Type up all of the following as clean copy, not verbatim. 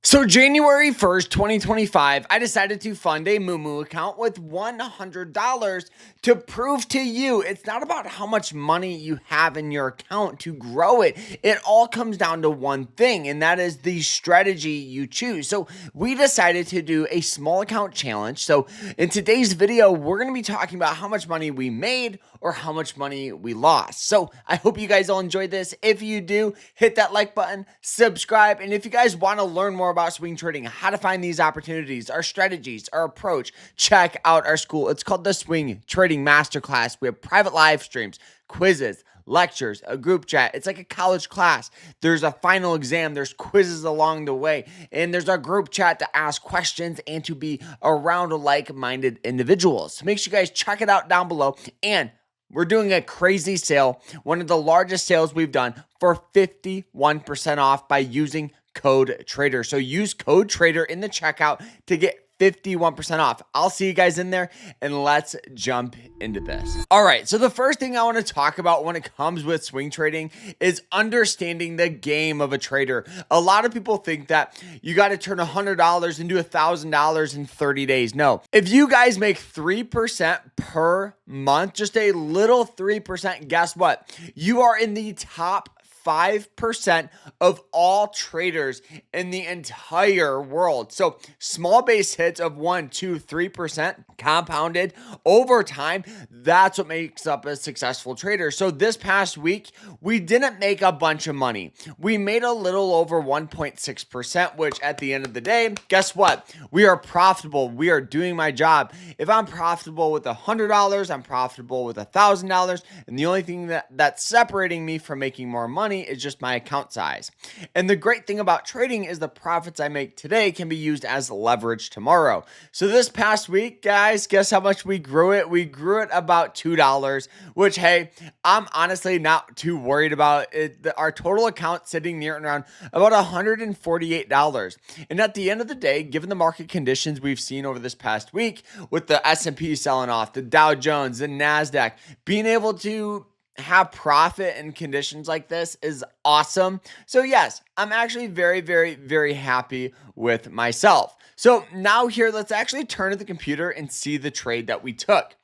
So January 1st, 2025, I decided to fund a Moo account with $100 to prove to you it's not about how much money you have in your account to grow it. It all comes down to one thing, and that is the strategy you choose. So we decided to do a small account challenge. So in today's video, we're going to be talking about how much money we made or how much money we lost. So I hope you guys all enjoyed this. If you do, hit that like button, subscribe, and if you guys want to learn more about swing trading, how to find these opportunities, our strategies, our approach, check out our school. It's called the Swing Trading Masterclass. We have private live streams, quizzes, lectures, a group chat. It's like a college class. There's a final exam, there's quizzes along the way, and there's our group chat to ask questions and to be around like-minded individuals. So make sure you guys check it out down below. And we're doing a crazy sale, one of the largest sales we've done, for 51% off by using code TRADER. So use code TRADER in the checkout to get 51% off. I'll see you guys in there, and let's jump into this. All right, so the first thing I want to talk about when it comes with swing trading is understanding the game of a trader. A lot of people think that you got to turn $100 into $1,000 in 30 days. No, if you guys make 3% per month, just a little 3%, guess what? You are in the top 5% of all traders in the entire world. So small base hits of 1, 2, 3% compounded over time. That's what makes up a successful trader. So this past week, we didn't make a bunch of money. We made a little over 1.6%, which at the end of the day, guess what? We are profitable. We are doing my job. If I'm profitable with $100, I'm profitable with $1,000. And the only thing that's separating me from making more money is just my account size. And the great thing about trading is the profits I make today can be used as leverage tomorrow. So this past week, guys, guess how much we grew it? We grew it about $2, which, hey, I'm honestly not too worried about it. Our total account sitting near around about $148. And at the end of the day, given the market conditions we've seen over this past week with the S&P selling off, the Dow Jones, the NASDAQ, being able to have profit in conditions like this is awesome. So yes, I'm actually very, very, very happy with myself. So now here, let's actually turn to the computer and see the trade that we took.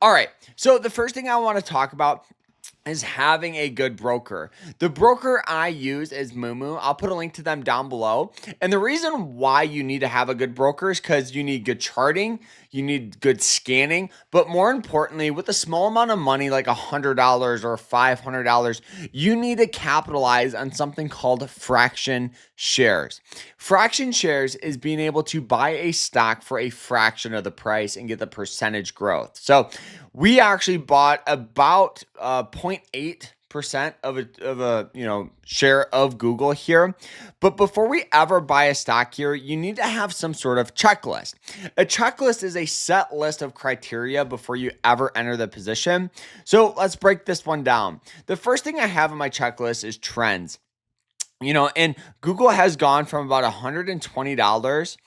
All right, so the first thing I want to talk about is having a good broker. The broker I use is Moo. I'll put a link to them down below. And the reason why you need to have a good broker is because you need good charting, you need good scanning, but more importantly, with a small amount of money like $100 or $500, you need to capitalize on something called fraction shares. Fraction shares is being able to buy a stock for a fraction of the price and get the percentage growth. So we actually bought about 0.8% of a share of Google here. But before we ever buy a stock here, you need to have some sort of checklist. A checklist is a set list of criteria before you ever enter the position. So let's break this one down. The first thing I have on my checklist is trends. And Google has gone from about $120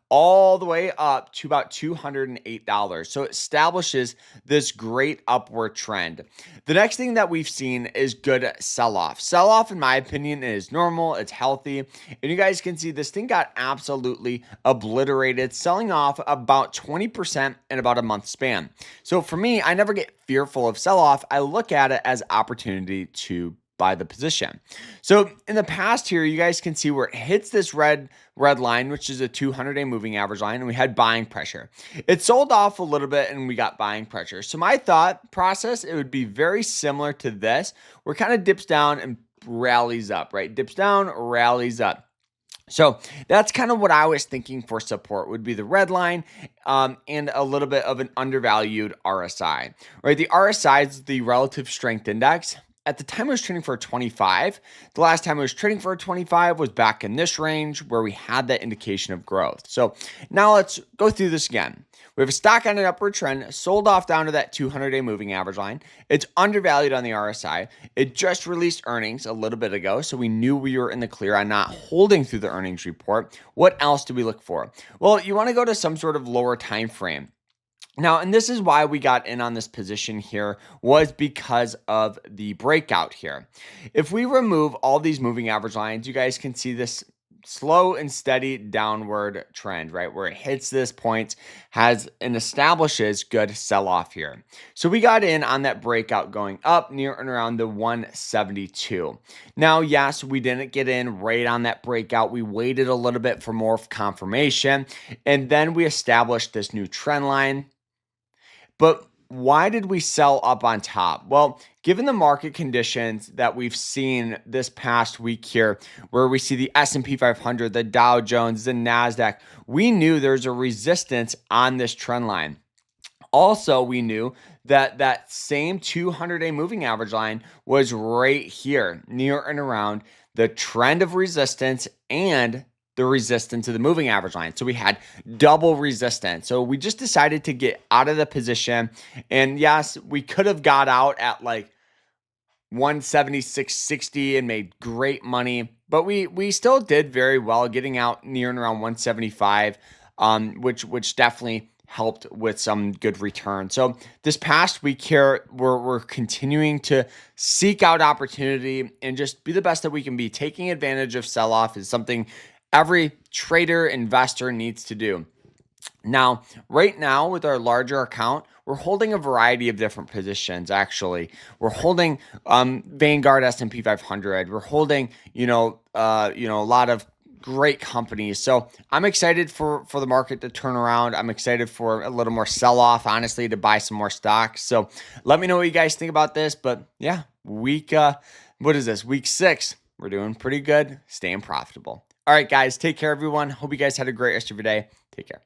all the way up to about $208. So it establishes this great upward trend. The next thing that we've seen is good sell-off. Sell-off, in my opinion, is normal. It's healthy. And you guys can see this thing got absolutely obliterated, selling off about 20% in about a month span. So for me, I never get fearful of sell-off. I look at it as opportunity to buy the position. So in the past here, you guys can see where it hits this red line, which is a 200-day moving average line, and we had buying pressure. It sold off a little bit and we got buying pressure. So my thought process, it would be very similar to this, where it kind of dips down and rallies up, right? Dips down, rallies up. So that's kind of what I was thinking for support would be the red line and a little bit of an undervalued RSI, right? The RSI is the relative strength index. At the time I was trading for a 25, the last time I was trading for a 25 was back in this range where we had that indication of growth. So now let's go through this again. We have a stock on an upward trend, sold off down to that 200-day moving average line. It's undervalued on the RSI. It just released earnings a little bit ago, so we knew we were in the clear on not holding through the earnings report. What else do we look for? Well, you want to go to some sort of lower time frame. Now, and this is why we got in on this position here, was because of the breakout here. If we remove all these moving average lines, you guys can see this slow and steady downward trend, right? Where it hits this point, has and establishes good sell off here. So we got in on that breakout going up near and around the 172. Now, yes, we didn't get in right on that breakout. We waited a little bit for more confirmation, and then we established this new trend line. But why did we sell up on top? Well, given the market conditions that we've seen this past week here, where we see the S&P 500, the Dow Jones, the Nasdaq, we knew there's a resistance on this trend line. Also, we knew that that same 200-day moving average line was right here, near and around the trend of resistance and the resistance of the moving average line. So we had double resistance. So we just decided to get out of the position. And yes, we could have got out at like 176.60 and made great money, but we still did very well getting out near and around 175, which definitely helped with some good return. So this past week here, we're continuing to seek out opportunity and just be the best that we can be. Taking advantage of sell-off is something every trader, investor needs to do. Now, right now with our larger account, we're holding a variety of different positions. Actually, we're holding Vanguard S&P 500. We're holding a lot of great companies. So I'm excited for the market to turn around. I'm excited for a little more sell off, honestly, to buy some more stocks. So let me know what you guys think about this. But yeah, week 6. We're doing pretty good, staying profitable. All right, guys, take care, everyone. Hope you guys had a great rest of your day. Take care.